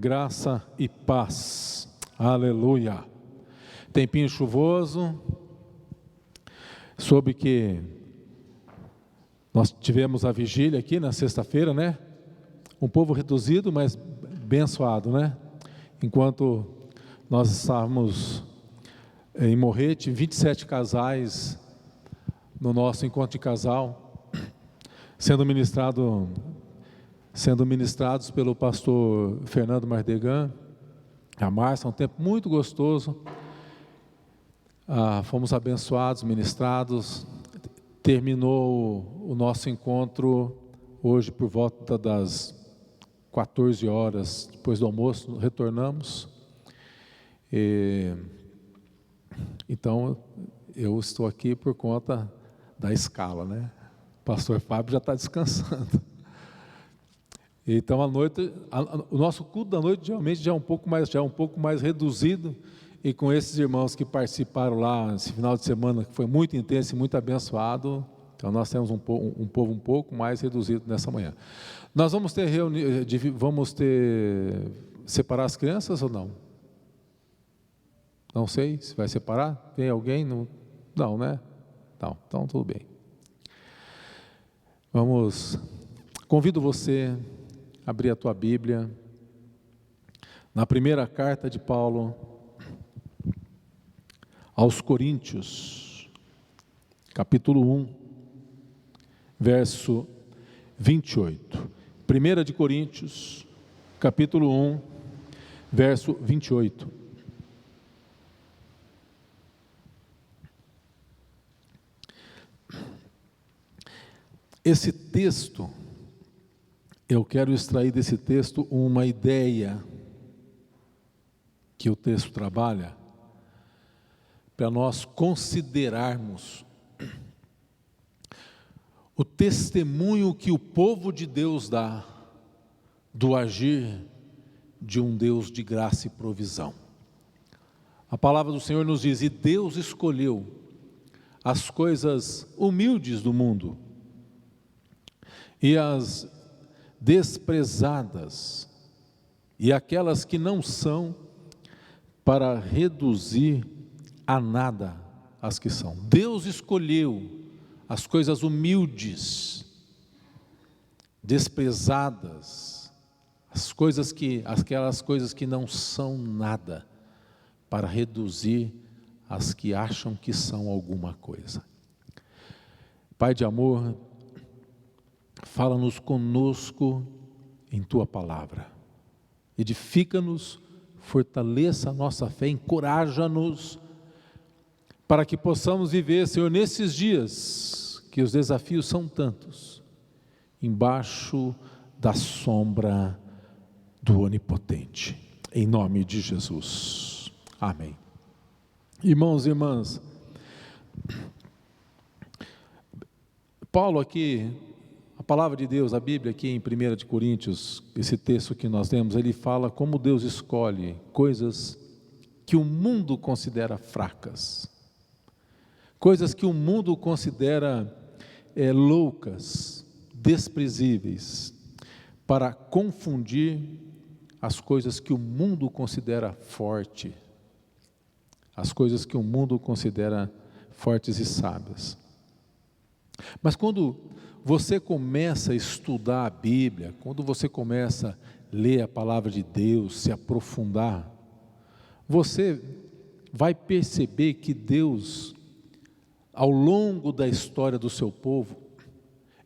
Graça e paz, aleluia. Tempinho chuvoso, soube que nós tivemos a vigília aqui na sexta-feira, né? Um povo reduzido, mas abençoado, né? Enquanto nós estávamos em Morrete, 27 casais no nosso encontro de casal, sendo ministrados pelo pastor Fernando Mardegan, a Márcia, um tempo muito gostoso. Fomos abençoados, ministrados. Terminou o nosso encontro hoje por volta das 14 horas, depois do almoço, retornamos. Então, eu estou aqui por conta da escala, né? O pastor Fábio já está descansando. Então, à noite, o nosso culto da noite geralmente já é um pouco mais reduzido, e com esses irmãos que participaram lá esse final de semana, que foi muito intenso e muito abençoado, então nós temos um povo um pouco mais reduzido nessa manhã. Nós vamos separar as crianças ou não? Não sei se vai separar. Tem alguém? Não, né? Não, então tudo bem. Convido você a abrir a tua Bíblia na primeira carta de Paulo aos Coríntios, capítulo 1, verso 28. 1 de Coríntios, capítulo 1, verso 28. Esse texto, eu quero extrair desse texto uma ideia que o texto trabalha, para nós considerarmos o testemunho que o povo de Deus dá do agir de um Deus de graça e provisão. A palavra do Senhor nos diz: e Deus escolheu as coisas humildes do mundo e as desprezadas e aquelas que não são, para reduzir a nada as que são. Deus escolheu as coisas humildes, desprezadas, aquelas coisas que não são nada, para reduzir as que acham que são alguma coisa. Pai de amor, fala-nos conosco em Tua palavra, edifica-nos, fortaleça a nossa fé, encoraja-nos, para que possamos viver, Senhor, nesses dias, que os desafios são tantos, embaixo da sombra do Onipotente, em nome de Jesus, amém. Irmãos e irmãs, Paulo aqui, a palavra de Deus, a Bíblia aqui em 1 de Coríntios, esse texto que nós temos, ele fala como Deus escolhe coisas que o mundo considera fracas, coisas que o mundo considera loucas, desprezíveis, para confundir as coisas que o mundo considera forte, as coisas que o mundo considera fortes e sábias. Mas quando você começa a estudar a Bíblia, quando você começa a ler a palavra de Deus, se aprofundar, você vai perceber que Deus, ao longo da história do seu povo,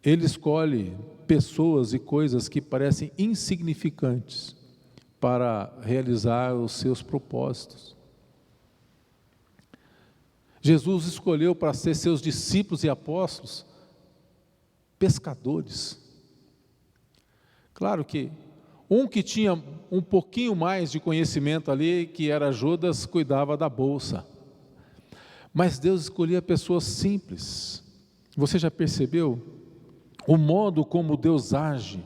Ele escolhe pessoas e coisas que parecem insignificantes para realizar os seus propósitos. Jesus escolheu para ser seus discípulos e apóstolos pescadores. Claro que um que tinha um pouquinho mais de conhecimento ali, que era Judas, cuidava da bolsa. Mas Deus escolhia pessoas simples. Você já percebeu? O modo como Deus age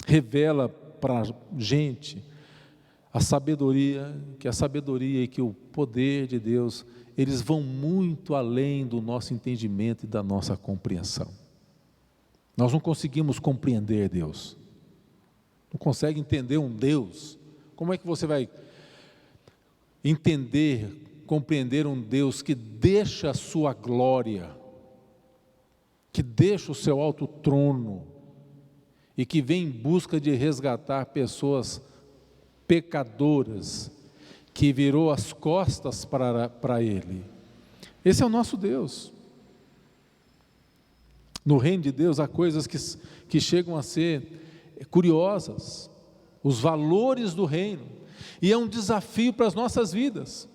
revela para a gente a sabedoria e que o poder de Deus, eles vão muito além do nosso entendimento e da nossa compreensão. Nós não conseguimos compreender Deus, não consegue entender um Deus, como é que você vai entender, compreender um Deus que deixa a sua glória, que deixa o seu alto trono e que vem em busca de resgatar pessoas pecadoras, que virou as costas para Ele? Esse é o nosso Deus. No reino de Deus há coisas que chegam a ser curiosas, os valores do reino, e é um desafio para as nossas vidas,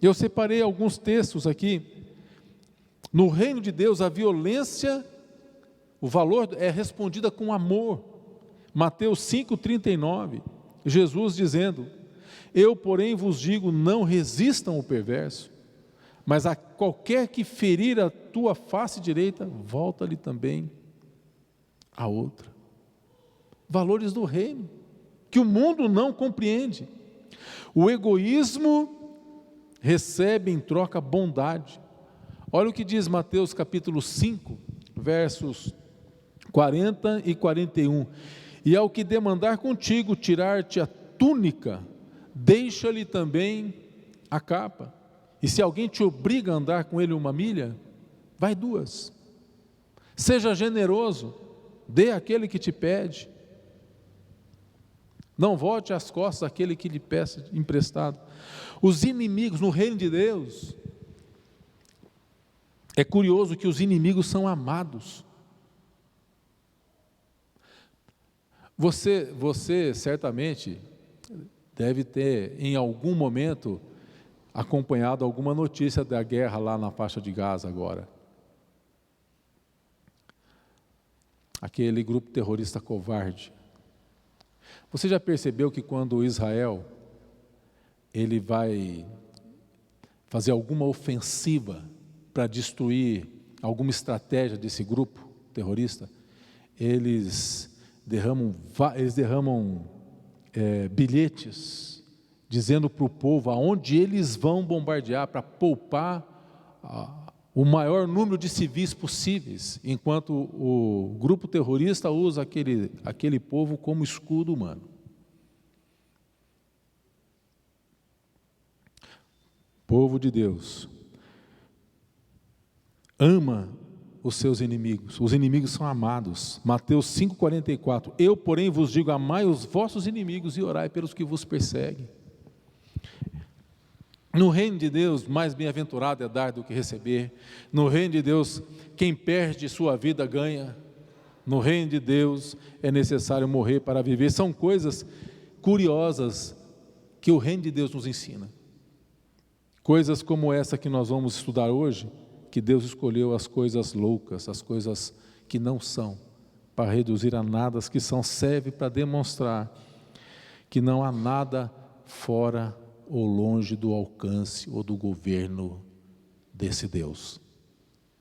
Eu separei alguns textos aqui. No reino de Deus a violência, o valor é respondida com amor. Mateus 5,39, Jesus dizendo: eu, porém, vos digo, não resistam ao perverso, mas a qualquer que ferir a tua face direita, volta-lhe também a outra. Valores do reino, que o mundo não compreende. O egoísmo recebe em troca bondade. Olha o que diz Mateus capítulo 5, versos 40 e 41. E ao que demandar contigo tirar-te a túnica, deixa-lhe também a capa. E se alguém te obriga a andar com ele 1 milha, vai 2. Seja generoso, dê àquele que te pede. Não volte as costas àquele que lhe peça emprestado. Os inimigos no reino de Deus, é curioso que os inimigos são amados. Você certamente deve ter em algum momento acompanhado alguma notícia da guerra lá na faixa de Gaza agora. Aquele grupo terrorista covarde. Você já percebeu que quando Israel ele vai fazer alguma ofensiva para destruir alguma estratégia desse grupo terrorista, eles derramam bilhetes dizendo para o povo aonde eles vão bombardear, para poupar o maior número de civis possíveis, enquanto o grupo terrorista usa aquele povo como escudo humano. Povo de Deus ama os seus inimigos, os inimigos são amados. Mateus 5,44, eu porém vos digo, amai os vossos inimigos e orai pelos que vos perseguem. No reino de Deus, mais bem-aventurado é dar do que receber. No reino de Deus, quem perde sua vida ganha. No reino de Deus é necessário morrer para viver. São coisas curiosas que o reino de Deus nos ensina. Coisas como essa que nós vamos estudar hoje, que Deus escolheu as coisas loucas, as coisas que não são, para reduzir a nada as que são, serve para demonstrar que não há nada fora ou longe do alcance ou do governo desse Deus,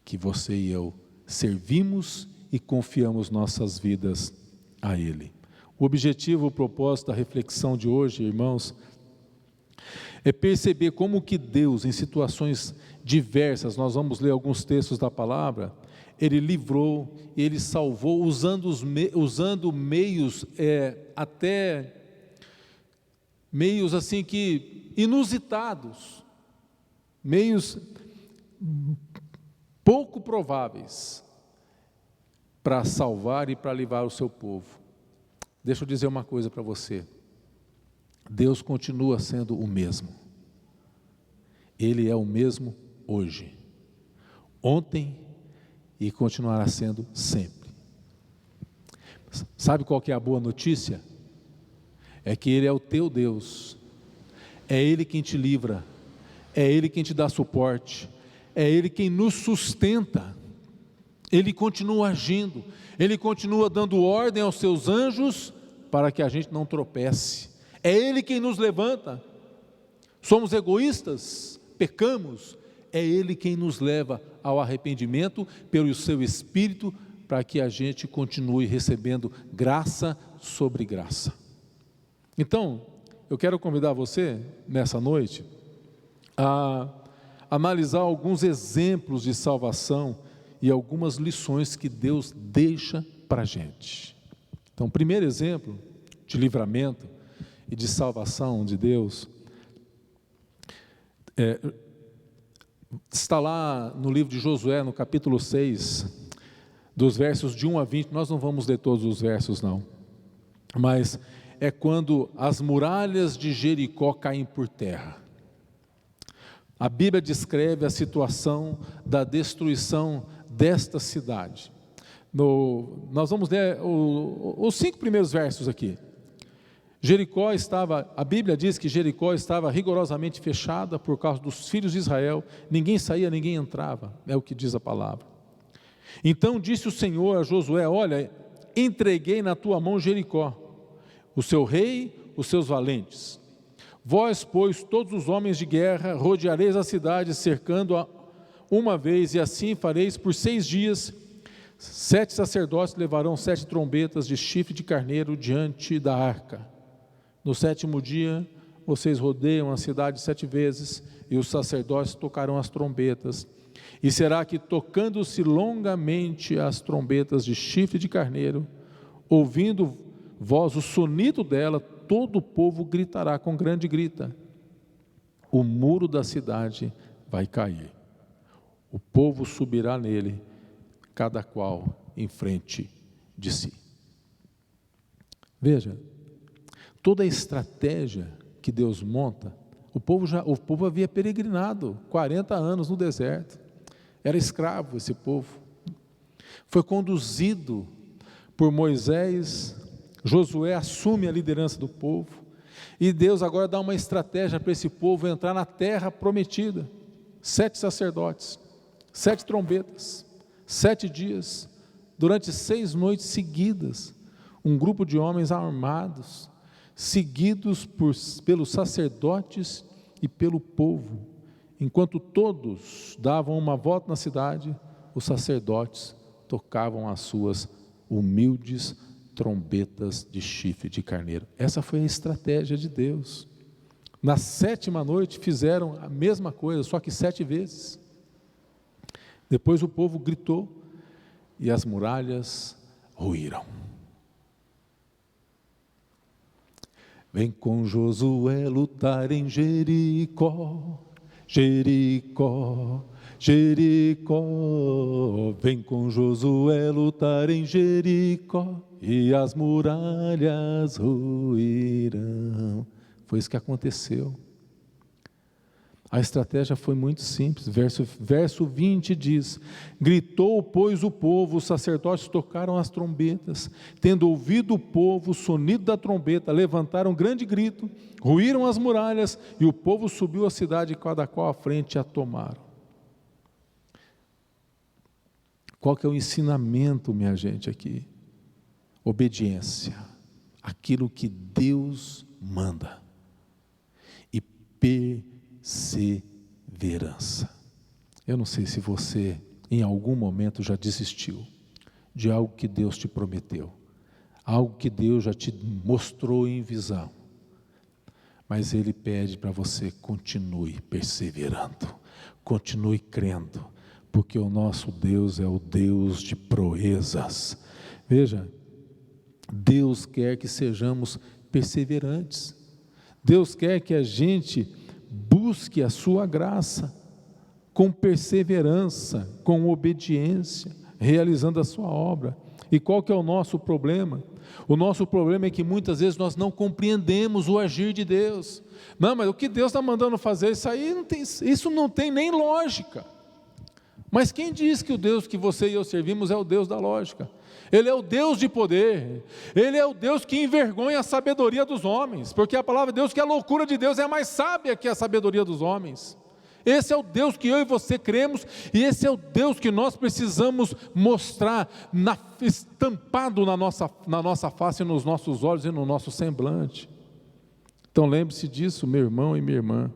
que você e eu servimos e confiamos nossas vidas a Ele. O objetivo, o propósito da reflexão de hoje, irmãos, é perceber como que Deus, em situações diversas, nós vamos ler alguns textos da palavra, Ele livrou, Ele salvou, usando meios, até meios assim que inusitados, meios pouco prováveis, para salvar e para livrar o seu povo. Deixa eu dizer uma coisa para você, Deus continua sendo o mesmo, Ele é o mesmo hoje, ontem e continuará sendo sempre. Sabe qual que é a boa notícia? É que Ele é o teu Deus, é Ele quem te livra, é Ele quem te dá suporte, é Ele quem nos sustenta, Ele continua agindo, Ele continua dando ordem aos seus anjos para que a gente não tropece, é Ele quem nos levanta. Somos egoístas, pecamos, é Ele quem nos leva ao arrependimento pelo seu Espírito, para que a gente continue recebendo graça sobre graça. Então, eu quero convidar você, nessa noite, a analisar alguns exemplos de salvação e algumas lições que Deus deixa para a gente. Então, o primeiro exemplo de livramento e de salvação de Deus está lá no livro de Josué, no capítulo 6, dos versos de 1 a 20, nós não vamos ler todos os versos não, mas é quando as muralhas de Jericó caem por terra. A Bíblia descreve a situação da destruição desta cidade. Nós vamos ler os 5 primeiros versos aqui. A Bíblia diz que Jericó estava rigorosamente fechada por causa dos filhos de Israel, ninguém saía, ninguém entrava, é o que diz a palavra. Então disse o Senhor a Josué: olha, entreguei na tua mão Jericó, o seu rei, os seus valentes. Vós, pois, todos os homens de guerra, rodeareis a cidade, cercando-a uma vez, e assim fareis por 6 dias. 7 sacerdotes levarão 7 trombetas de chifre de carneiro diante da arca. No 7º dia, vocês rodeiam a cidade 7 vezes, e os sacerdotes tocarão as trombetas. E será que, tocando-se longamente as trombetas de chifre de carneiro, ouvindo vós o sonido dela, todo o povo gritará com grande grita. O muro da cidade vai cair. O povo subirá nele, cada qual em frente de si. Veja, toda a estratégia que Deus monta, o povo havia peregrinado 40 anos no deserto, era escravo esse povo, foi conduzido por Moisés. Josué assume a liderança do povo, e Deus agora dá uma estratégia para esse povo entrar na terra prometida. 7 sacerdotes, 7 trombetas, 7 dias, durante 6 noites seguidas, um grupo de homens armados, seguidos pelos sacerdotes e pelo povo. Enquanto todos davam uma volta na cidade, os sacerdotes tocavam as suas humildes trombetas de chifre de carneiro. Essa foi a estratégia de Deus. Na 7ª noite fizeram a mesma coisa, só que 7 vezes. Depois o povo gritou e as muralhas ruíram. Vem com Josué lutar em Jericó, Jericó, Jericó. Vem com Josué lutar em Jericó, e as muralhas ruirão. Foi isso que aconteceu. A estratégia foi muito simples. Verso 20 diz: gritou, pois, o povo, os sacerdotes tocaram as trombetas, tendo ouvido o povo o sonido da trombeta, levantaram um grande grito, ruíram as muralhas, e o povo subiu a cidade, cada qual à frente, a tomaram. Qual que é o ensinamento, minha gente, aqui? Obediência, aquilo que Deus manda, e perseverança. Eu não sei se você em algum momento já desistiu de algo que Deus te prometeu, algo que Deus já te mostrou em visão, mas Ele pede para você: continue perseverando, continue crendo, porque o nosso Deus é o Deus de proezas. Veja, Deus quer que sejamos perseverantes, Deus quer que a gente busque a sua graça, com perseverança, com obediência, realizando a sua obra. E qual que é o nosso problema? O nosso problema é que muitas vezes nós não compreendemos o agir de Deus. Não, mas o que Deus está mandando fazer, isso não tem nem lógica. Mas quem diz que o Deus que você e eu servimos é o Deus da lógica? Ele é o Deus de poder, Ele é o Deus que envergonha a sabedoria dos homens, porque a palavra de Deus, que a loucura de Deus é mais sábia que a sabedoria dos homens. Esse é o Deus que eu e você cremos, e esse é o Deus que nós precisamos mostrar, estampado na nossa face, nos nossos olhos e no nosso semblante. Então lembre-se disso, meu irmão e minha irmã,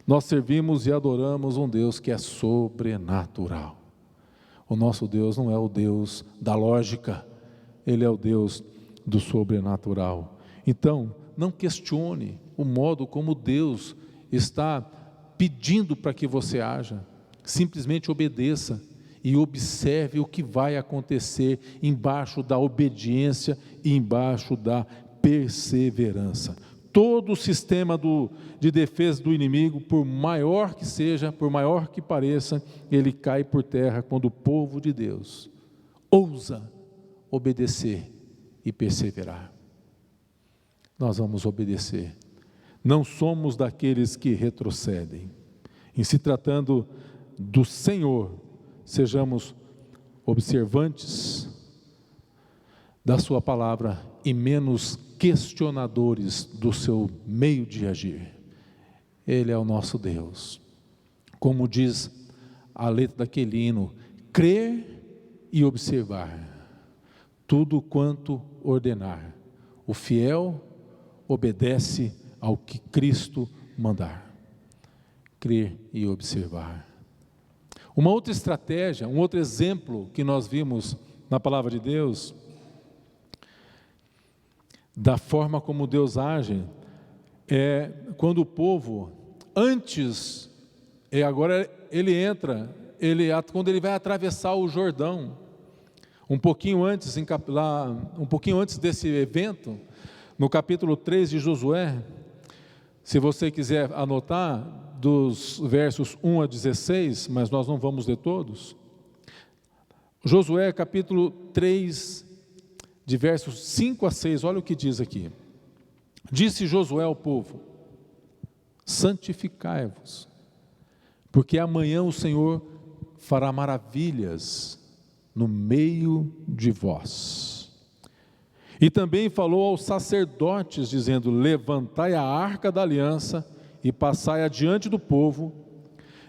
nós servimos e adoramos um Deus que é sobrenatural. O nosso Deus não é o Deus da lógica, Ele é o Deus do sobrenatural. Então, não questione o modo como Deus está pedindo para que você haja, simplesmente obedeça e observe o que vai acontecer embaixo da obediência e embaixo da perseverança. Todo o sistema de defesa do inimigo, por maior que seja, por maior que pareça, ele cai por terra quando o povo de Deus ousa obedecer e perseverar. Nós vamos obedecer. Não somos daqueles que retrocedem. Em se tratando do Senhor, sejamos observantes da sua palavra e menos questionadores do seu meio de agir. Ele é o nosso Deus. Como diz a letra daquele hino, crer e observar, tudo quanto ordenar. O fiel obedece ao que Cristo mandar. Crer e observar. Uma outra estratégia, um outro exemplo que nós vimos na palavra de Deus, da forma como Deus age, é quando o povo, agora ele entra, quando ele vai atravessar o Jordão, um pouquinho antes desse evento, no capítulo 3 de Josué, se você quiser anotar, dos versos 1 a 16, mas nós não vamos ler todos. Josué capítulo 3, de versos 5 a 6, olha o que diz aqui. Disse Josué ao povo: santificai-vos, porque amanhã o Senhor fará maravilhas no meio de vós. E também falou aos sacerdotes, dizendo: levantai a arca da aliança e passai adiante do povo.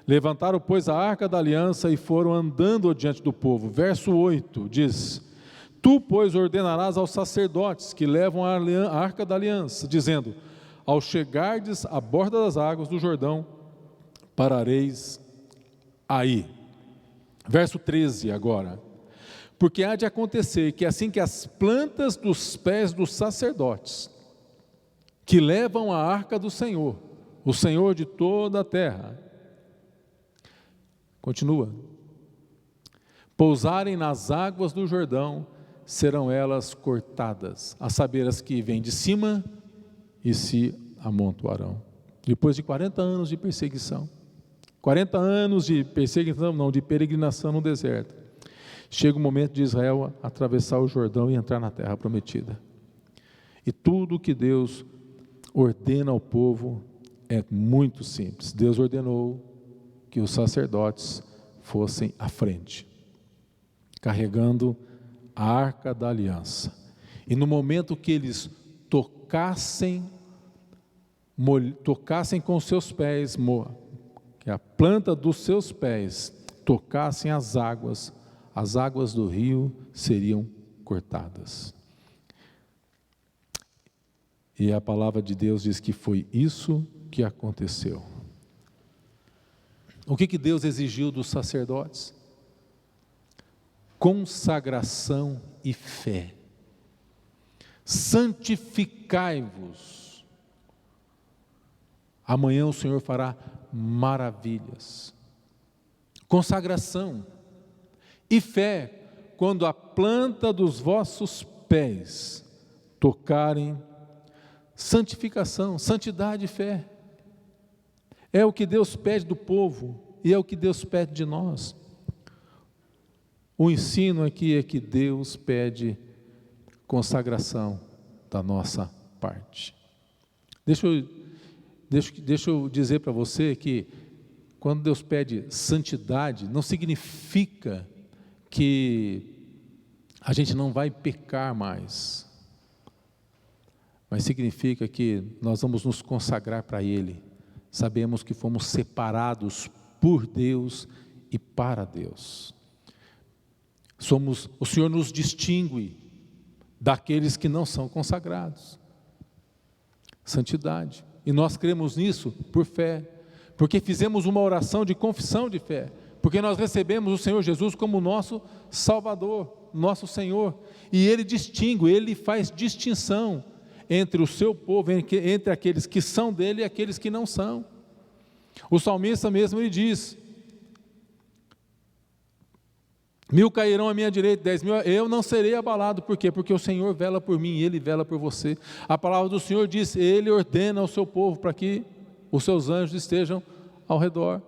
Levantaram, pois, a arca da aliança e foram andando adiante do povo. Verso 8 diz: tu, pois, ordenarás aos sacerdotes que levam a arca da aliança, dizendo: ao chegardes à borda das águas do Jordão, parareis aí. Verso 13 agora: porque há de acontecer que assim que as plantas dos pés dos sacerdotes, que levam a arca do Senhor, o Senhor de toda a terra, continua, pousarem nas águas do Jordão, serão elas cortadas, a saber, as que vêm de cima e se amontoarão. Depois de 40 anos de perseguição, 40 anos de perseguição, não, de peregrinação no deserto, chega o momento de Israel atravessar o Jordão e entrar na terra prometida. E tudo que Deus ordena ao povo é muito simples. Deus ordenou que os sacerdotes fossem à frente, carregando a arca da aliança, e no momento que eles tocassem com seus pés, que a planta dos seus pés tocassem as águas do rio seriam cortadas. E a palavra de Deus diz que foi isso que aconteceu. O que Deus exigiu dos sacerdotes? Consagração e fé. Santificai-vos. Amanhã o Senhor fará maravilhas. Consagração e fé, quando a planta dos vossos pés tocarem. Santificação, santidade e fé. É o que Deus pede do povo e é o que Deus pede de nós. O ensino aqui é que Deus pede consagração da nossa parte. Deixa eu dizer para você que quando Deus pede santidade, não significa que a gente não vai pecar mais, mas significa que nós vamos nos consagrar para Ele. Sabemos que fomos separados por Deus e para Deus. O Senhor nos distingue daqueles que não são consagrados. Santidade. E nós cremos nisso por fé, porque fizemos uma oração de confissão de fé, porque nós recebemos o Senhor Jesus como nosso Salvador, nosso Senhor, e Ele distingue, Ele faz distinção entre o seu povo, entre aqueles que são dele e aqueles que não são. O salmista mesmo, ele diz: 1000 cairão à minha direita, 10.000, eu não serei abalado. Por quê? Porque o Senhor vela por mim, Ele vela por você. A palavra do Senhor diz, Ele ordena ao seu povo para que os seus anjos estejam ao redor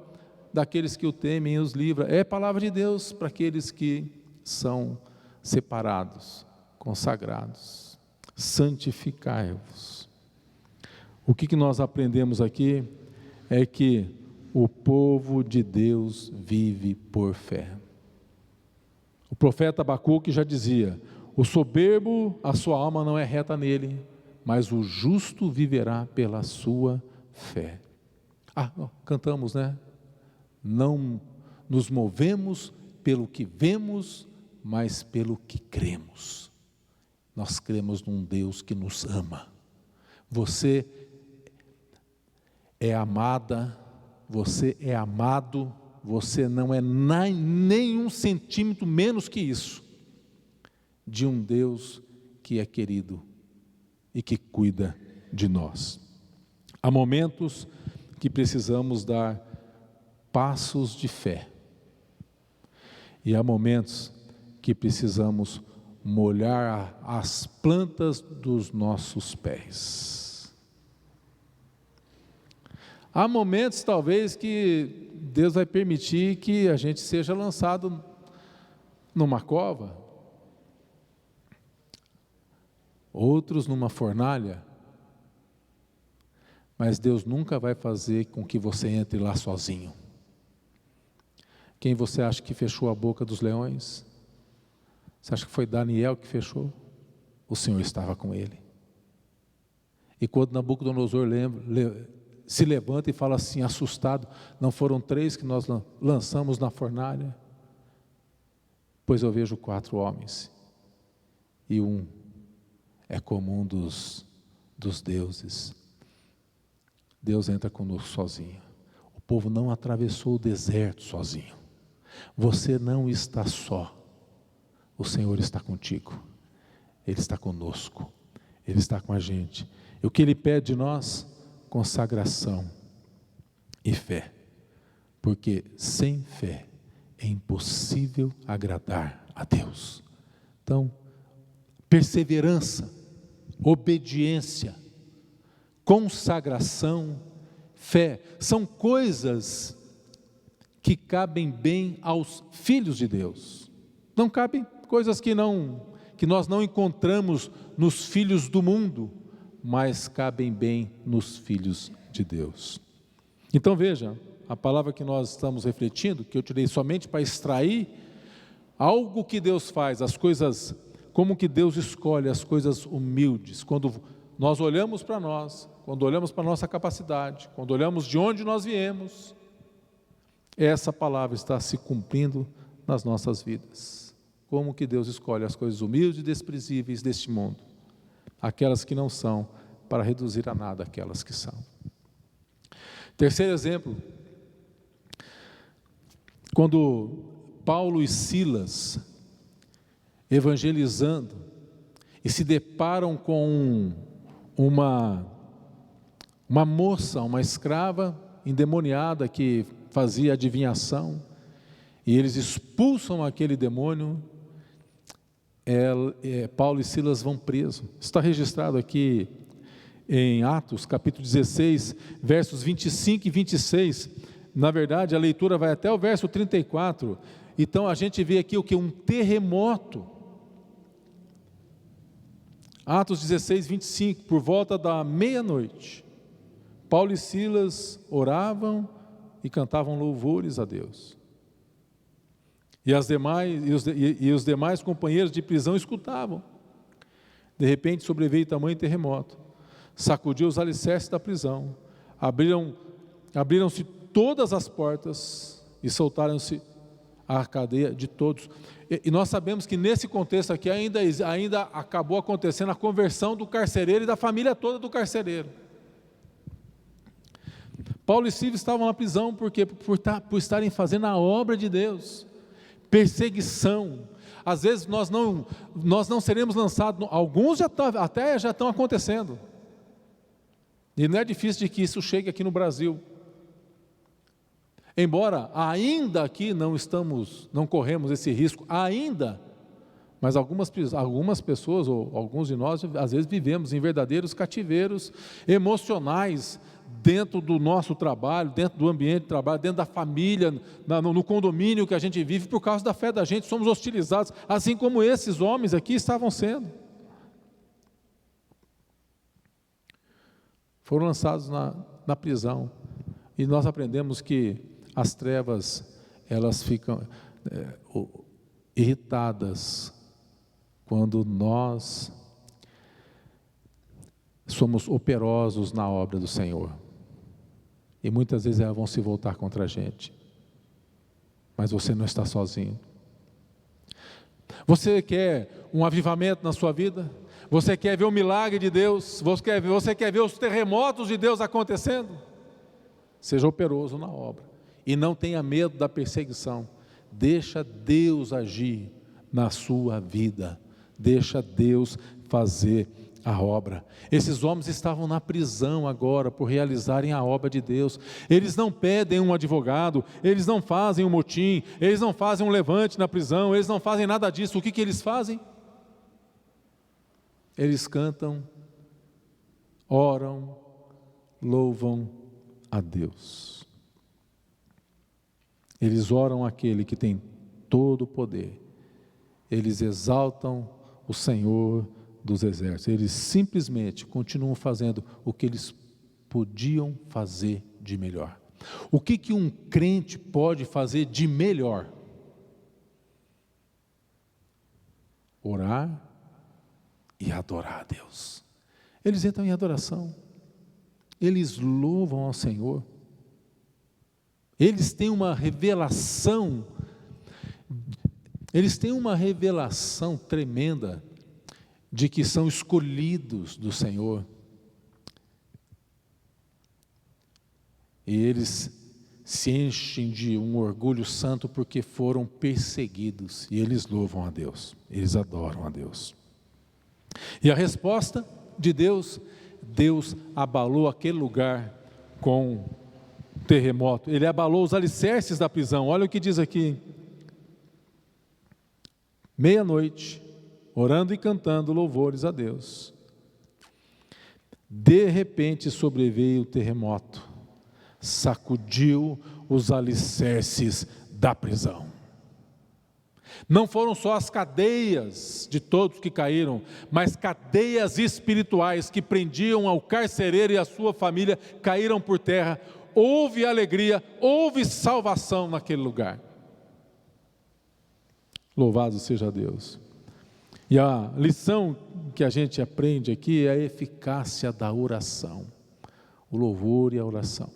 daqueles que o temem e os livra. É a palavra de Deus para aqueles que são separados, consagrados. Santificai-vos. O que nós aprendemos aqui é que o povo de Deus vive por fé. O profeta Abacuque já dizia, o soberbo, a sua alma não é reta nele, mas o justo viverá pela sua fé. Cantamos, né? Não nos movemos pelo que vemos, mas pelo que cremos. Nós cremos num Deus que nos ama. Você é amada, você é amado, você não é nem 1 centímetro menos que isso, de um Deus que é querido e que cuida de nós. Há momentos que precisamos dar passos de fé, e há momentos que precisamos molhar as plantas dos nossos pés. Há momentos talvez que Deus vai permitir que a gente seja lançado numa cova, outros numa fornalha, mas Deus nunca vai fazer com que você entre lá sozinho. Quem você acha que fechou a boca dos leões? Você acha que foi Daniel que fechou? O Senhor estava com ele. E quando Nabucodonosor se levanta e fala assim, assustado, não foram 3 que nós lançamos na fornalha? Pois eu vejo 4 homens, e um é como um dos deuses. Deus entra conosco sozinho. O povo não atravessou o deserto sozinho. Você não está só. O Senhor está contigo. Ele está conosco. Ele está com a gente. E o que Ele pede de nós? Consagração e fé, porque sem fé é impossível agradar a Deus. Então, perseverança, obediência, consagração, fé, são coisas que cabem bem aos filhos de Deus. Não cabem coisas que nós não encontramos nos filhos do mundo, mas cabem bem nos filhos de Deus. Então veja, a palavra que nós estamos refletindo, que eu tirei somente para extrair algo que Deus faz, as coisas, como que Deus escolhe as coisas humildes, quando nós olhamos para nós, quando olhamos para a nossa capacidade, quando olhamos de onde nós viemos, essa palavra está se cumprindo nas nossas vidas. Como que Deus escolhe as coisas humildes e desprezíveis deste mundo, aquelas que não são, para reduzir a nada aquelas que são. Terceiro exemplo, quando Paulo e Silas, evangelizando, e se deparam com uma moça, uma escrava endemoniada que fazia adivinhação, e eles expulsam aquele demônio, Paulo e Silas vão presos. Está registrado aqui em Atos, capítulo 16, versos 25 e 26, na verdade a leitura vai até o verso 34, então a gente vê aqui o que? Um terremoto. Atos 16, 25, por volta da meia-noite, Paulo e Silas oravam e cantavam louvores a Deus. E os demais companheiros de prisão escutavam. De repente sobreveio tamanho terremoto, sacudiu os alicerces da prisão, abriram-se todas as portas e soltaram-se a cadeia de todos. E nós sabemos que nesse contexto aqui ainda acabou acontecendo a conversão do carcereiro e da família toda do carcereiro. Paulo e Silas estavam na prisão porque por estarem fazendo a obra de Deus. Perseguição, às vezes nós não seremos lançados, alguns já estão acontecendo, e não é difícil de que isso chegue aqui no Brasil. Embora ainda aqui não corremos esse risco, ainda, mas algumas pessoas, ou alguns de nós, às vezes vivemos em verdadeiros cativeiros emocionais, dentro do nosso trabalho, dentro do ambiente de trabalho, dentro da família, no condomínio que a gente vive, por causa da fé da gente, somos hostilizados, assim como esses homens aqui estavam sendo. Foram lançados na prisão, e nós aprendemos que as trevas, elas ficam irritadas quando nós somos operosos na obra do Senhor, e muitas vezes elas vão se voltar contra a gente, mas você não está sozinho. Você quer um avivamento na sua vida? Você quer ver o milagre de Deus? Você quer ver os terremotos de Deus acontecendo? Seja operoso na obra, e não tenha medo da perseguição. Deixa Deus agir na sua vida, deixa Deus fazer a obra. Esses homens estavam na prisão agora por realizarem a obra de Deus. Eles não pedem um advogado, eles não fazem um motim, eles não fazem um levante na prisão, eles não fazem nada disso. O que eles fazem? Eles cantam, oram, louvam a Deus. Eles oram aquele que tem todo o poder, eles exaltam o Senhor dos exércitos, eles simplesmente continuam fazendo o que eles podiam fazer de melhor. O que um crente pode fazer de melhor? Orar e adorar a Deus. Eles entram em adoração, eles louvam ao Senhor, eles têm uma revelação, tremenda, de que são escolhidos do Senhor, e eles se enchem de um orgulho santo porque foram perseguidos, e eles louvam a Deus, eles adoram a Deus. E a resposta de Deus, Deus abalou aquele lugar com terremoto, ele abalou os alicerces da prisão. Olha o que diz aqui: meia-noite, orando e cantando louvores a Deus, de repente sobreveio o terremoto, sacudiu os alicerces da prisão. Não foram só as cadeias de todos que caíram, mas cadeias espirituais que prendiam ao carcereiro e a sua família caíram por terra. Houve alegria, houve salvação naquele lugar. Louvado seja Deus. E a lição que a gente aprende aqui é a eficácia da oração, o louvor e a oração.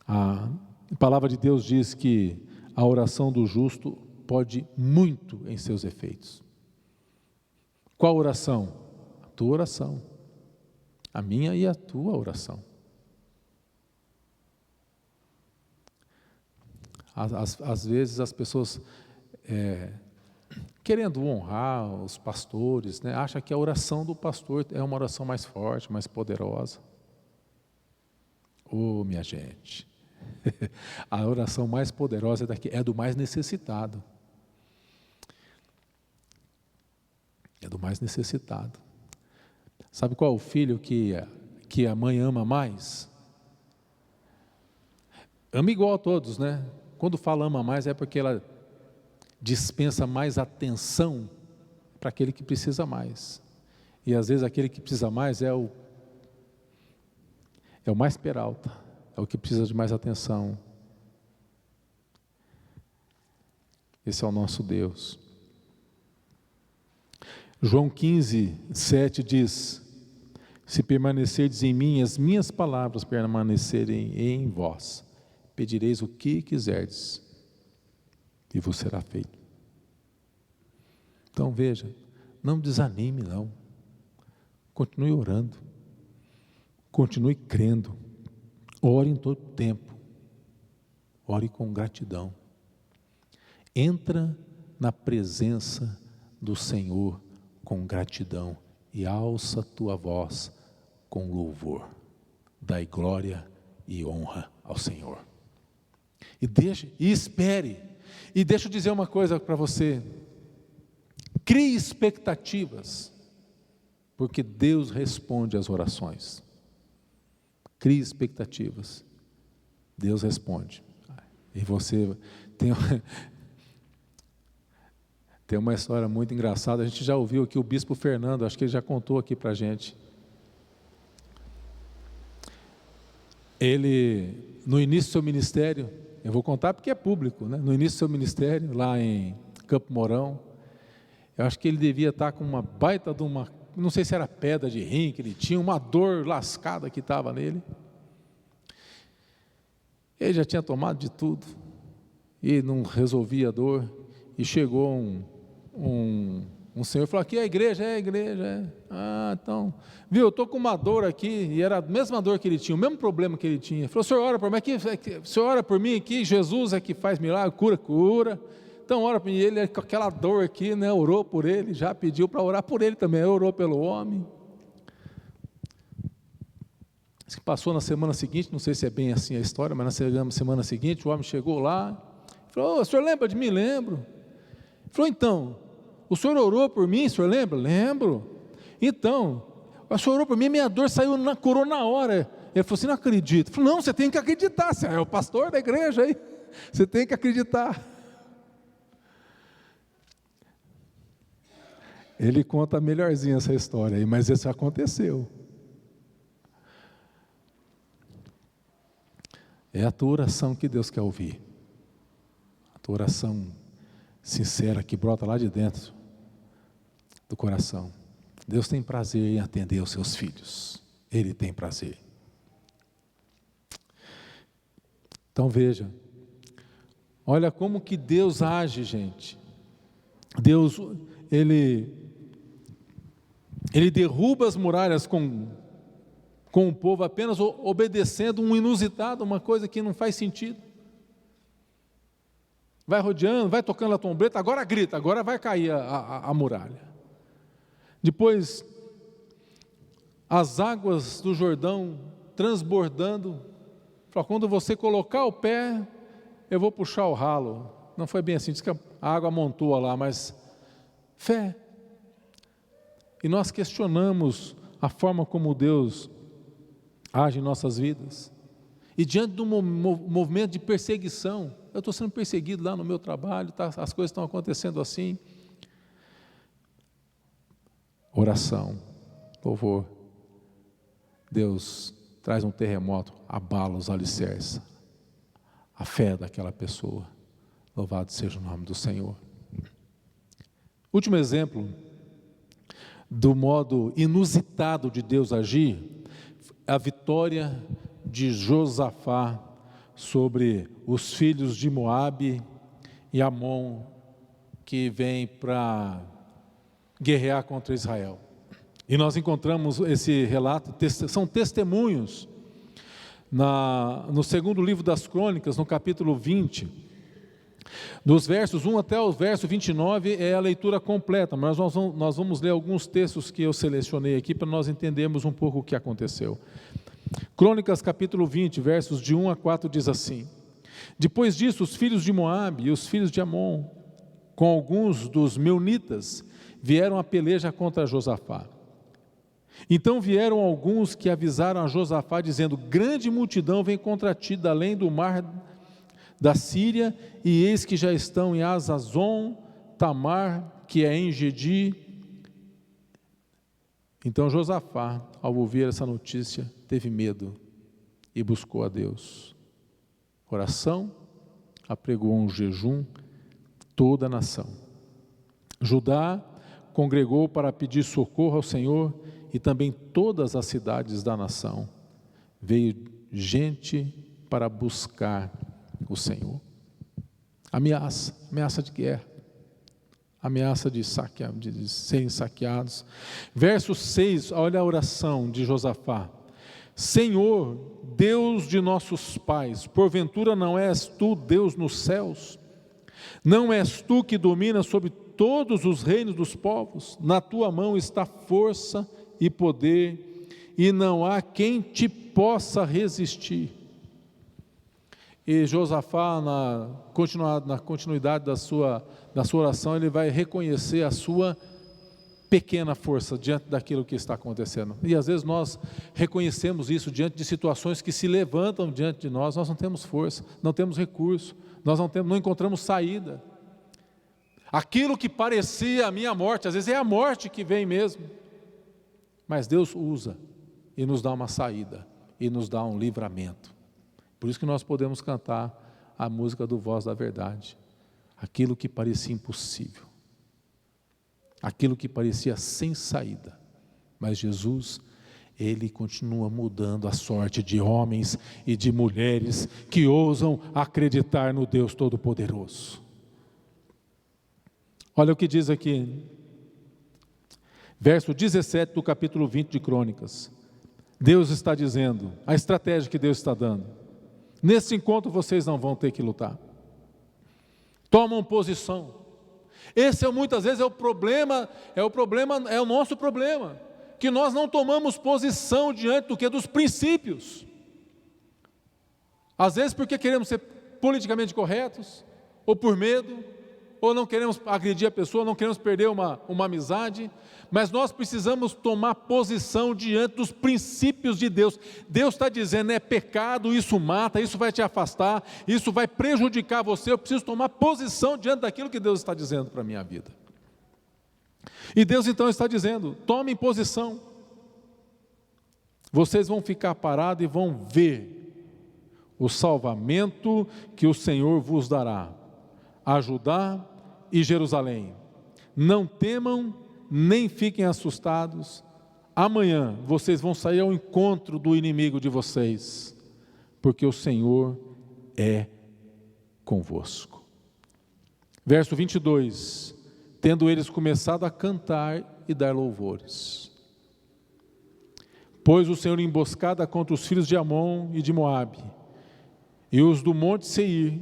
A palavra de Deus diz que a oração do justo pode muito em seus efeitos. Qual oração? A tua oração, a minha e a tua oração. Às vezes as pessoas, querendo honrar os pastores, né, acham que a oração do pastor é uma oração mais forte, mais poderosa. Oh, minha gente, a oração mais poderosa é do mais necessitado. É do mais necessitado. Sabe qual é o filho que a mãe ama mais? Ama igual a todos, né? Quando fala ama mais é porque ela dispensa mais atenção para aquele que precisa mais. E às vezes aquele que precisa mais é o mais peralta, é o que precisa de mais atenção. Esse é o nosso Deus. João 15, 7 diz: se permanecerdes em mim, as minhas palavras permanecerem em vós, pedireis o que quiserdes, e vos será feito. Então veja, não desanime não, continue orando, continue crendo, ore em todo tempo, ore com gratidão, entra na presença do Senhor com gratidão e alça tua voz com louvor, dai glória e honra ao Senhor. E espere. E deixa eu dizer uma coisa para você. Crie expectativas, porque Deus responde às orações. Crie expectativas. Deus responde. E você tem uma história muito engraçada. A gente já ouviu aqui o bispo Fernando, acho que ele já contou aqui para a gente. Ele, no início do seu ministério, eu vou contar porque é público, né? No início do seu ministério, lá em Campo Mourão, eu acho que ele devia estar com uma baita de uma, não sei se era pedra de rim que ele tinha, uma dor lascada que estava nele. Ele já tinha tomado de tudo, e não resolvia a dor, e chegou um senhor e falou: aqui é a igreja, então, viu, eu estou com uma dor aqui, e era a mesma dor que ele tinha, o mesmo problema que ele tinha. Ele falou: o senhor ora por mim aqui, o senhor ora por mim aqui, Jesus é que faz milagre, cura, então ora por mim. Ele com aquela dor aqui, né, orou por ele, já pediu para orar por ele também, orou pelo homem. Passou na semana seguinte, não sei se é bem assim a história, mas na semana seguinte o homem chegou lá, falou: o senhor lembra de mim? Lembro. Ele falou: então, o senhor orou por mim, o senhor lembra? Lembro. Então, o senhor orou por mim, minha dor curou na hora. Ele falou assim: não acredito. Ele falou: não, você tem que acreditar, você é o pastor da igreja aí, você tem que acreditar. Ele conta melhorzinho essa história aí, mas isso aconteceu. É a tua oração que Deus quer ouvir, a tua oração sincera que brota lá de dentro do coração. Deus tem prazer em atender os seus filhos, Ele tem prazer. Então veja, olha como que Deus age, gente. Deus, Ele derruba as muralhas com o povo apenas obedecendo um inusitado, uma coisa que não faz sentido. Vai rodeando, vai tocando a trombeta, agora grita, agora vai cair a muralha. Depois, as águas do Jordão transbordando, quando você colocar o pé, eu vou puxar o ralo. Não foi bem assim, diz que a água amontoa lá, mas fé. E nós questionamos a forma como Deus age em nossas vidas, e diante de um movimento de perseguição, eu estou sendo perseguido lá no meu trabalho, as coisas estão acontecendo assim, oração, louvor, Deus traz um terremoto, abala os alicerces, a fé daquela pessoa, louvado seja o nome do Senhor. Último exemplo, do modo inusitado de Deus agir, a vitória de Josafá sobre os filhos de Moabe e Amon, que vem para guerrear contra Israel. E nós encontramos esse relato, são testemunhos, no segundo livro das Crônicas, no capítulo 20, dos versos 1 até o verso 29 é a leitura completa, mas nós vamos ler alguns textos que eu selecionei aqui para nós entendermos um pouco o que aconteceu. Crônicas capítulo 20, versos de 1 a 4 diz assim: depois disso os filhos de Moabe e os filhos de Amon, com alguns dos meunitas, vieram a peleja contra Josafá. Então vieram alguns que avisaram a Josafá dizendo: grande multidão vem contra ti da além do mar da Síria, e eis que já estão em Azazon, Tamar, que é em Gedi. Então Josafá, ao ouvir essa notícia, teve medo e buscou a Deus. Oração, apregou um jejum, toda a nação. Judá congregou para pedir socorro ao Senhor, e também todas as cidades da nação. Veio gente para buscar o Senhor. Ameaça de guerra, ameaça de serem saqueados. Verso 6, olha a oração de Josafá: Senhor, Deus de nossos pais, porventura não és tu Deus nos céus? Não és tu que dominas sobre todos os reinos dos povos? Na tua mão está força e poder, e não há quem te possa resistir. E Josafá, na continuidade da sua oração, ele vai reconhecer a sua pequena força diante daquilo que está acontecendo. E às vezes nós reconhecemos isso diante de situações que se levantam diante de nós. Nós não temos força, não temos recurso, nós não encontramos saída. Aquilo que parecia a minha morte, às vezes é a morte que vem mesmo, mas Deus usa e nos dá uma saída, e nos dá um livramento. Por isso que nós podemos cantar a música do Voz da Verdade. Aquilo que parecia impossível, aquilo que parecia sem saída, mas Jesus, Ele continua mudando a sorte de homens e de mulheres que ousam acreditar no Deus Todo-Poderoso. Olha o que diz aqui, verso 17 do capítulo 20 de Crônicas. Deus está dizendo, a estratégia que Deus está dando: nesse encontro vocês não vão ter que lutar. Tomam posição. Esse muitas vezes é o nosso problema, que nós não tomamos posição diante do que? Dos princípios. Às vezes porque queremos ser politicamente corretos, ou por medo, ou não queremos agredir a pessoa, não queremos perder uma amizade, mas nós precisamos tomar posição diante dos princípios de Deus. Deus está dizendo, é pecado, isso mata, isso vai te afastar, isso vai prejudicar você. Eu preciso tomar posição diante daquilo que Deus está dizendo para a minha vida. E Deus então está dizendo, tomem posição. Vocês vão ficar parados e vão ver o salvamento que o Senhor vos dará, a Judá e Jerusalém. Não temam, nem fiquem assustados. Amanhã vocês vão sair ao encontro do inimigo de vocês, porque o Senhor é convosco. Verso 22, tendo eles começado a cantar e dar louvores. Pôs o Senhor emboscada contra os filhos de Amon e de Moabe, e os do monte Seir,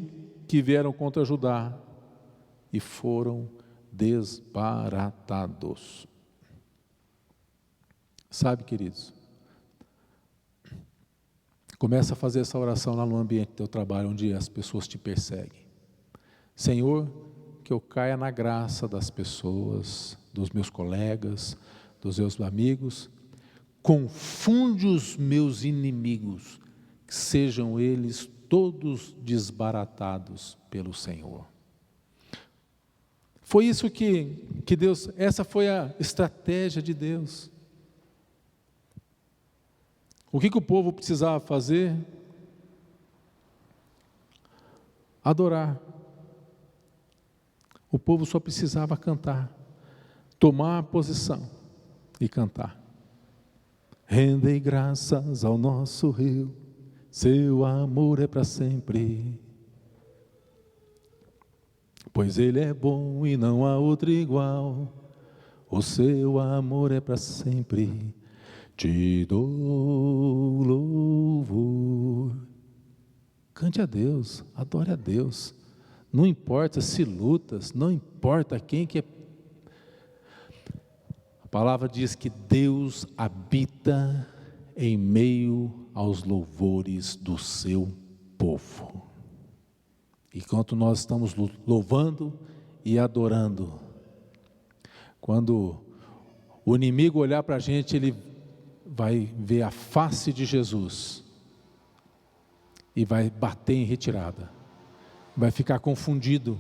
que vieram contra Judá, e foram desbaratados. Sabe, queridos, começa a fazer essa oração lá no ambiente do teu trabalho, onde as pessoas te perseguem. Senhor, que eu caia na graça das pessoas, dos meus colegas, dos meus amigos. Confunde os meus inimigos, que sejam eles todos desbaratados pelo Senhor. Foi isso que Deus, essa foi a estratégia de Deus. O que o povo precisava fazer? Adorar. O povo só precisava cantar, tomar posição e cantar. Rendei graças ao nosso Rio, seu amor é para sempre. Pois Ele é bom e não há outro igual, o seu amor é para sempre. Te dou louvor. Cante a Deus, adore a Deus. Não importa se lutas, não importa quem que é. A palavra diz que Deus habita em meio aos louvores do seu povo. Enquanto nós estamos louvando e adorando, quando o inimigo olhar para a gente, ele vai ver a face de Jesus e vai bater em retirada, vai ficar confundido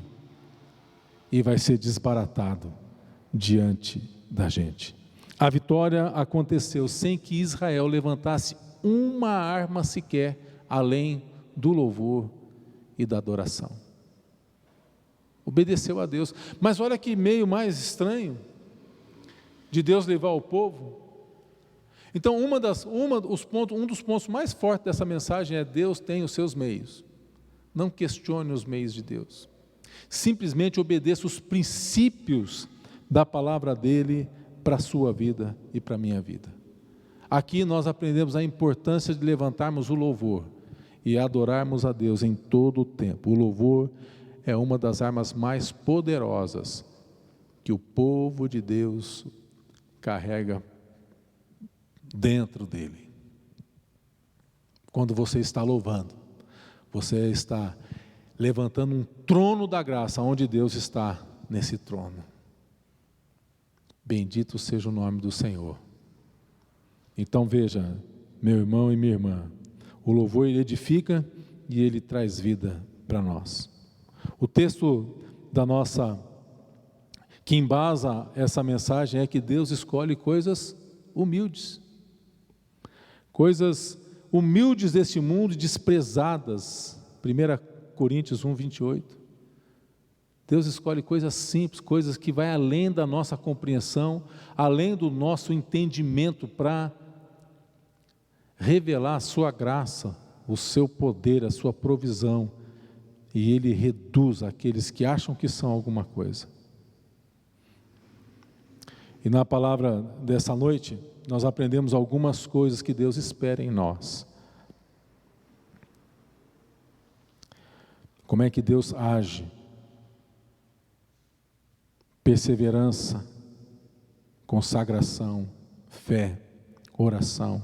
e vai ser desbaratado diante da gente. A vitória aconteceu sem que Israel levantasse uma arma sequer, além do louvor e da adoração. Obedeceu a Deus. Mas olha que meio mais estranho de Deus levar o povo. Então um dos pontos mais fortes dessa mensagem é: Deus tem os seus meios. Não questione os meios de Deus. Simplesmente obedeça os princípios da palavra dele para a sua vida e para a minha vida. Aqui nós aprendemos a importância de levantarmos o louvor e adorarmos a Deus em todo o tempo. O louvor é uma das armas mais poderosas que o povo de Deus carrega dentro dele. Quando você está louvando, Você está levantando um trono da graça, onde Deus está nesse trono. Bendito seja o nome do Senhor. Então veja, meu irmão e minha irmã, o louvor ele edifica e ele traz vida para nós. O texto que embasa essa mensagem é que Deus escolhe coisas humildes. Coisas humildes deste mundo, desprezadas. 1 Coríntios 1, 28. Deus escolhe coisas simples, coisas que vai além da nossa compreensão, além do nosso entendimento, para revelar a sua graça, o seu poder, a sua provisão, e Ele reduz aqueles que acham que são alguma coisa. E na palavra dessa noite, nós aprendemos algumas coisas que Deus espera em nós. Como é que Deus age? Perseverança, consagração, fé, oração,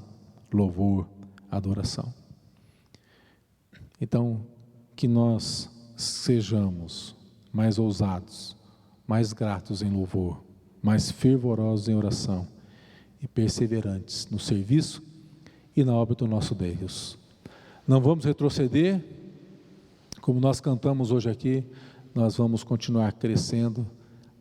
louvor, adoração. Então, que nós sejamos mais ousados, mais gratos em louvor, mais fervorosos em oração e perseverantes no serviço e na obra do nosso Deus. Não vamos retroceder, como nós cantamos hoje aqui, nós vamos continuar crescendo,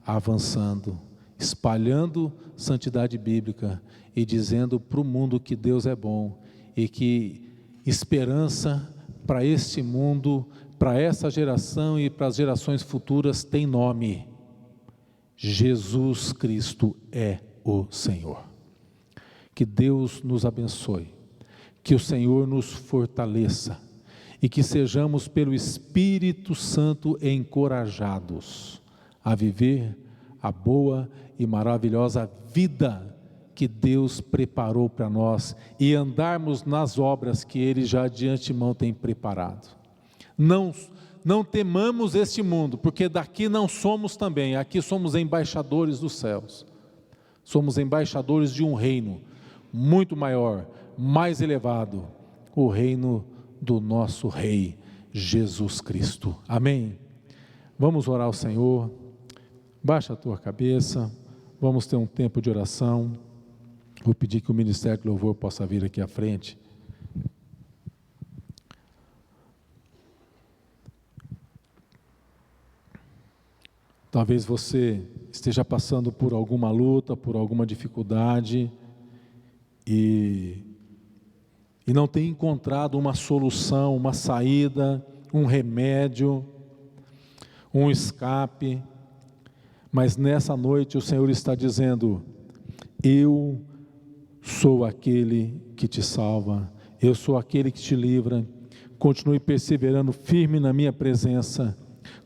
avançando, espalhando santidade bíblica e dizendo para o mundo que Deus é bom e que esperança para este mundo, para essa geração e para as gerações futuras tem nome: Jesus Cristo é o Senhor. Que Deus nos abençoe, que o Senhor nos fortaleça e que sejamos pelo Espírito Santo encorajados a viver a boa e maravilhosa vida que Deus preparou para nós e andarmos nas obras que Ele já de antemão tem preparado. Não temamos este mundo, porque daqui não somos também, aqui somos embaixadores dos céus, somos embaixadores de um reino muito maior, mais elevado, o reino do nosso Rei, Jesus Cristo. Amém? Vamos orar ao Senhor. Baixa a tua cabeça, vamos ter um tempo de oração. Vou pedir que o Ministério de Louvor possa vir aqui à frente. Talvez você esteja passando por alguma luta, por alguma dificuldade e não tenha encontrado uma solução, uma saída, um remédio, um escape. Mas nessa noite o Senhor está dizendo: eu sou aquele que te salva, eu sou aquele que te livra. Continue perseverando firme na minha presença,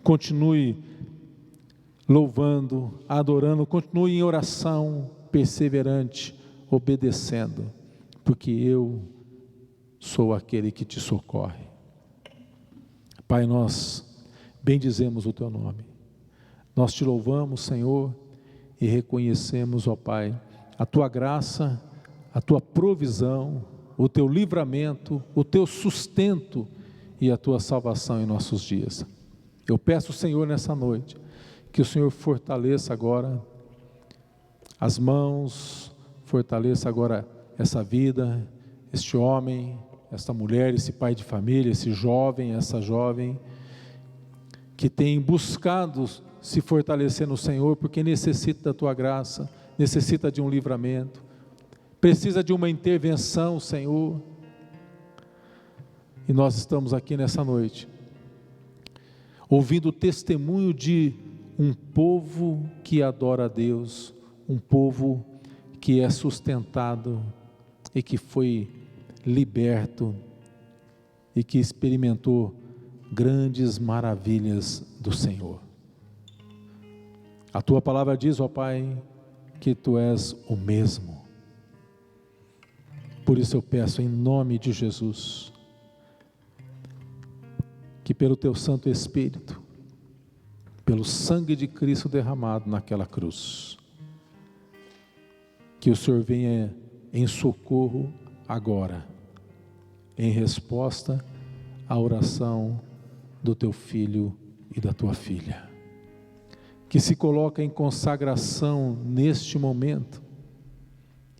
continue louvando, adorando, continue em oração, perseverante, obedecendo, porque eu sou aquele que te socorre. Pai, nós bendizemos o teu nome, nós te louvamos, Senhor, e reconhecemos, ó Pai, a tua graça, a tua provisão, o teu livramento, o teu sustento e a tua salvação em nossos dias. Eu peço, Senhor, nessa noite, que o Senhor fortaleça agora as mãos, fortaleça agora essa vida, este homem, esta mulher, esse pai de família, esse jovem, essa jovem, que tem buscado se fortalecer no Senhor, porque necessita da tua graça, necessita de um livramento, precisa de uma intervenção, Senhor. E nós estamos aqui nessa noite, ouvindo o testemunho de um povo que adora a Deus, um povo que é sustentado e que foi liberto e que experimentou grandes maravilhas do Senhor. A tua palavra diz, ó Pai, que tu és o mesmo. Por isso eu peço em nome de Jesus, que pelo teu Santo Espírito, pelo sangue de Cristo derramado naquela cruz, que o Senhor venha em socorro agora, em resposta a oração do teu filho e da tua filha, que se coloca em consagração neste momento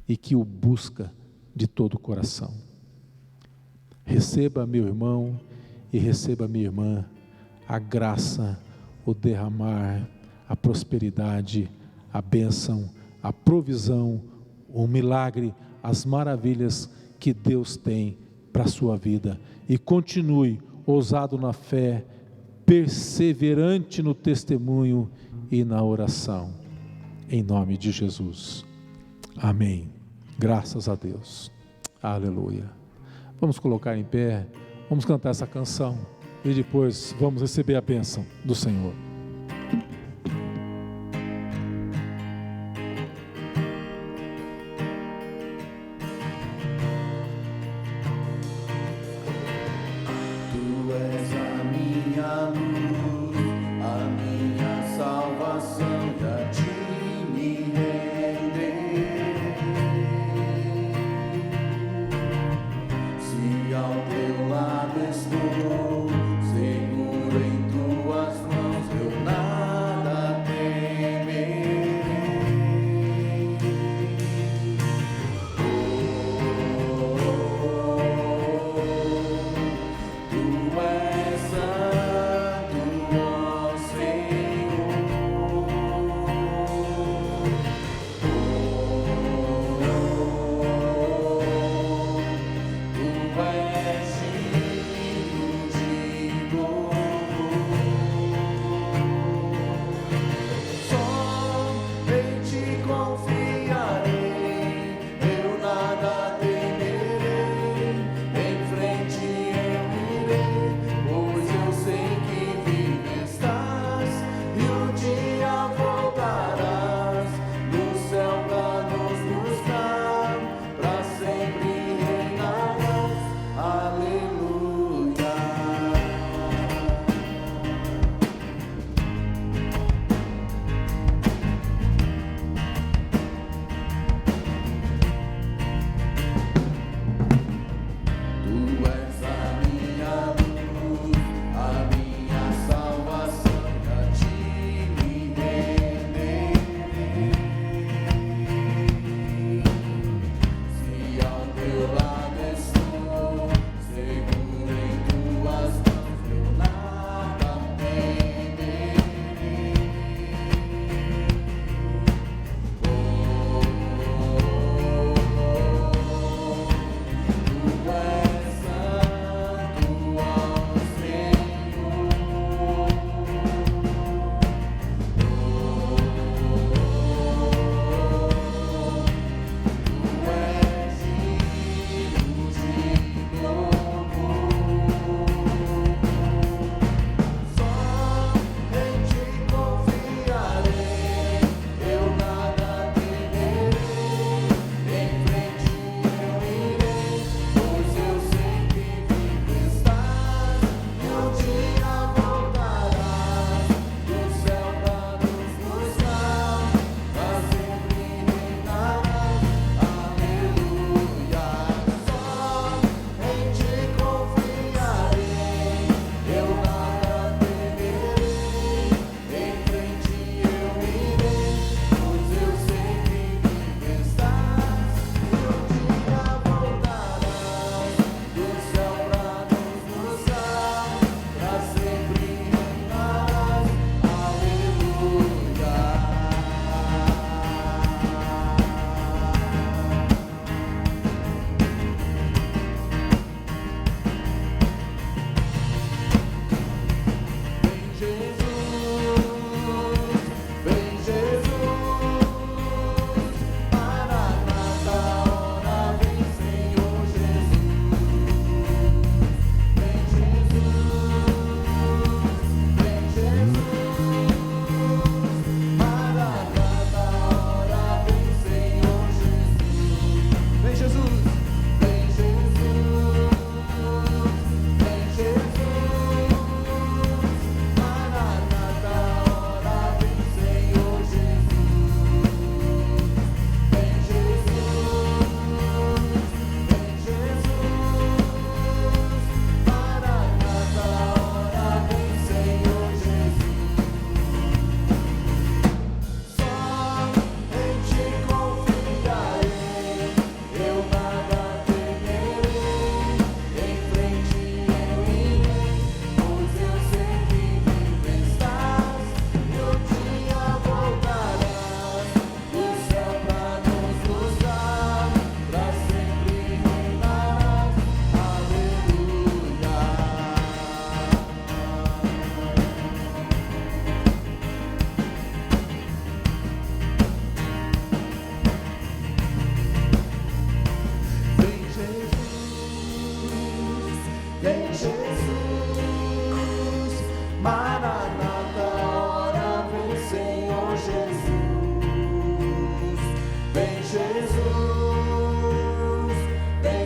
e que o busca de todo o coração. Receba, meu irmão, e receba, minha irmã, a graça, o derramar, a prosperidade, a bênção, a provisão, o milagre, as maravilhas que Deus tem para a sua vida. E continue ousado na fé, perseverante no testemunho e na oração, em nome de Jesus. Amém. Graças a Deus. Aleluia. Vamos colocar em pé, vamos cantar essa canção e depois vamos receber a bênção do Senhor. Tu és a minha luz, a minha salvação, e a ti me renderei. Se ao teu lado estou, seguro em tuas mãos, eu nada temerei. Tu és santo,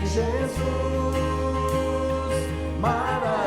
Jesus, maravilhoso.